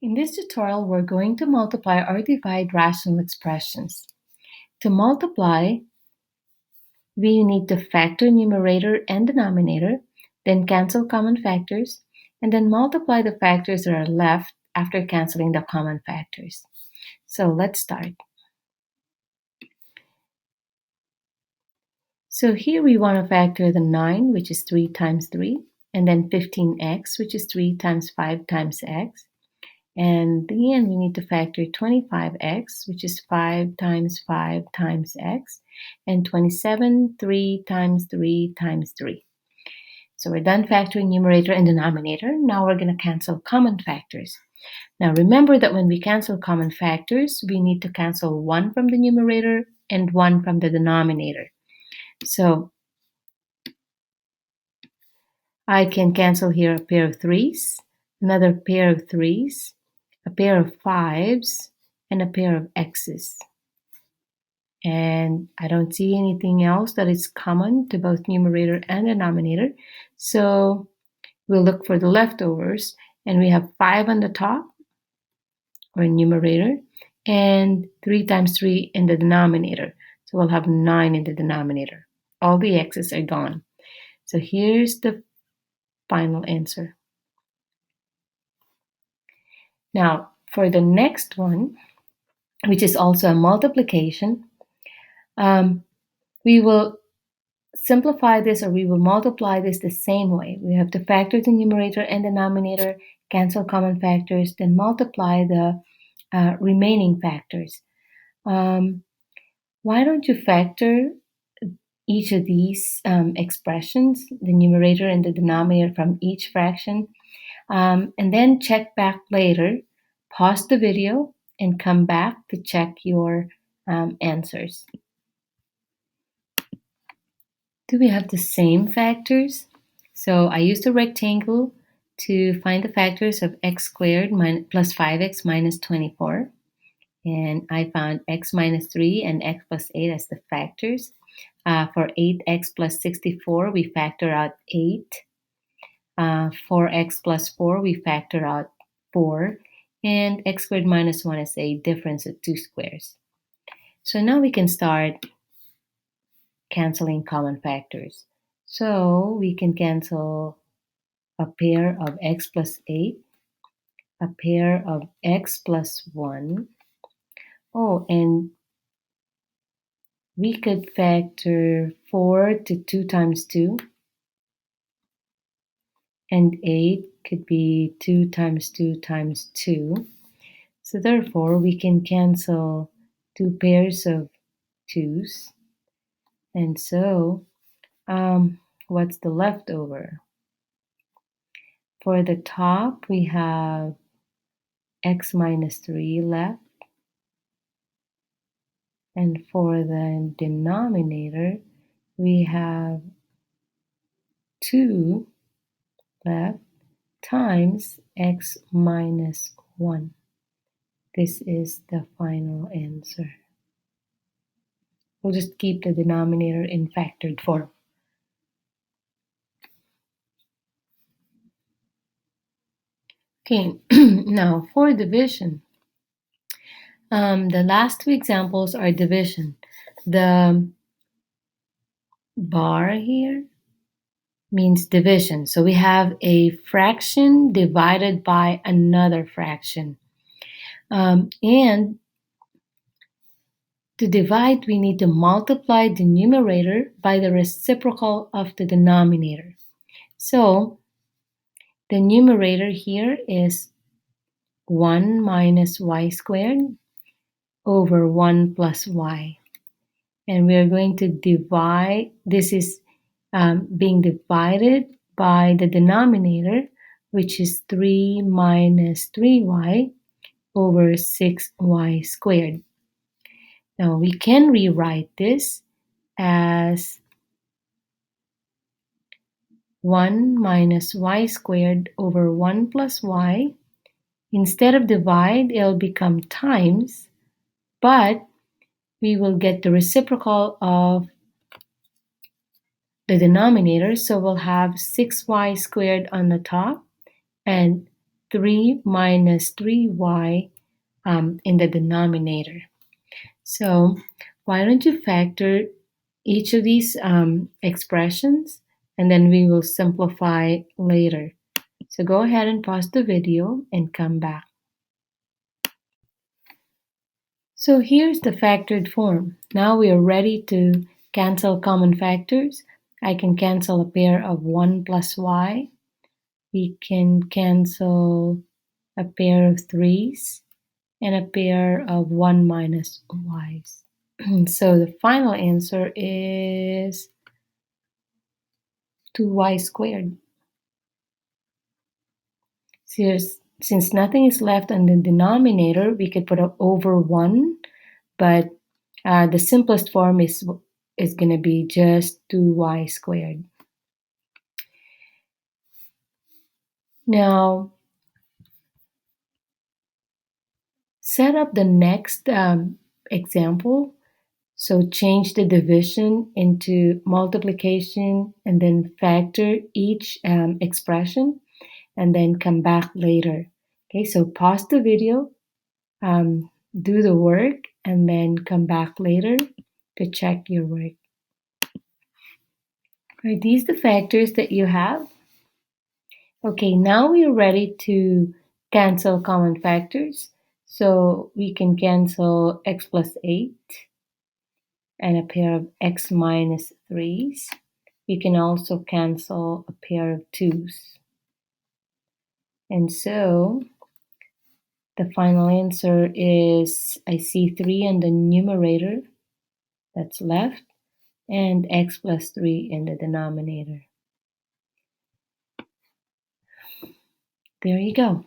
In this tutorial, we're going to multiply or divide rational expressions. To multiply, we need to factor numerator and denominator, then cancel common factors, and then multiply the factors that are left after canceling the common factors. So let's start. So here we want to factor the 9, which is 3 times 3, and then 15x, which is 3 times 5 times x. And in the end, we need to factor 25x, which is 5 times 5 times x, and 27, 3 times 3 times 3. So we're done factoring numerator and denominator. Now we're going to cancel common factors. Now remember that when we cancel common factors, we need to cancel 1 from the numerator and 1 from the denominator. So I can cancel here a pair of 3's, another pair of 3's, a pair of 5's, and a pair of x's. And I don't see anything else that is common to both numerator and denominator. So we'll look for the leftovers, and we have 5 on the top, or numerator, and 3 times 3 in the denominator. So we'll have 9 in the denominator. All the x's are gone. So here's the final answer. Now, for the next one, which is also a multiplication, we will simplify this, or we will multiply this the same way. We have to factor the numerator and denominator, cancel common factors, then multiply the remaining factors. Why don't you factor each of these expressions, the numerator and the denominator, from each fraction, and then check back later, pause the video, and come back to check your answers. Do we have the same factors? So I used a rectangle to find the factors of x squared plus 5x minus 24. And I found x minus 3 and x plus 8 as the factors. For 8x plus 64, we factor out 8. For x plus 4, we factor out 4. And x squared minus 1 is a difference of 2 squares. So now we can start canceling common factors. So we can cancel a pair of x plus 8, a pair of x plus 1. Oh, and we could factor 4 to 2 times 2. And 8 could be 2 times 2 times 2. So therefore, we can cancel 2 pairs of 2's. And so, what's the leftover? For the top, we have x minus 3 left. And for the denominator, we have 2 left times x minus 1. This is the final answer. We'll just keep the denominator in factored form. Okay, now for division. The last two examples are division. The bar here means division. So we have a fraction divided by another fraction. And to divide, we need to multiply the numerator by the reciprocal of the denominator. So the numerator here is 1 minus y squared over 1 plus y. And we are going to divide, this is being divided by the denominator, which is 3 minus 3y over 6y squared. Now we can rewrite this as 1 minus y squared over 1 plus y. Instead of divide, it'll become times, but we will get the reciprocal of the denominator, so we'll have 6y squared on the top and 3 minus 3y in the denominator. So why don't you factor each of these expressions, and then we will simplify later. So go ahead and pause the video and come back. So here's the factored form. Now we are ready to cancel common factors. I can cancel a pair of 1 plus y. We can cancel a pair of 3's and a pair of 1 minus y's. So the final answer is 2y squared. Since nothing is left on the denominator, we could put over 1, but the simplest form is going to be just 2y squared. Now, set up the next example. So change the division into multiplication and then factor each expression and then come back later. Okay, so pause the video, do the work, and then come back later to check your work. Are these the factors that you have? Okay, now we are ready to cancel common factors. So we can cancel x plus 8 and a pair of x minus 3's. We can also cancel a pair of 2's. And so the final answer is, I see 3 in the numerator that's left and x plus 3 in the denominator. There you go.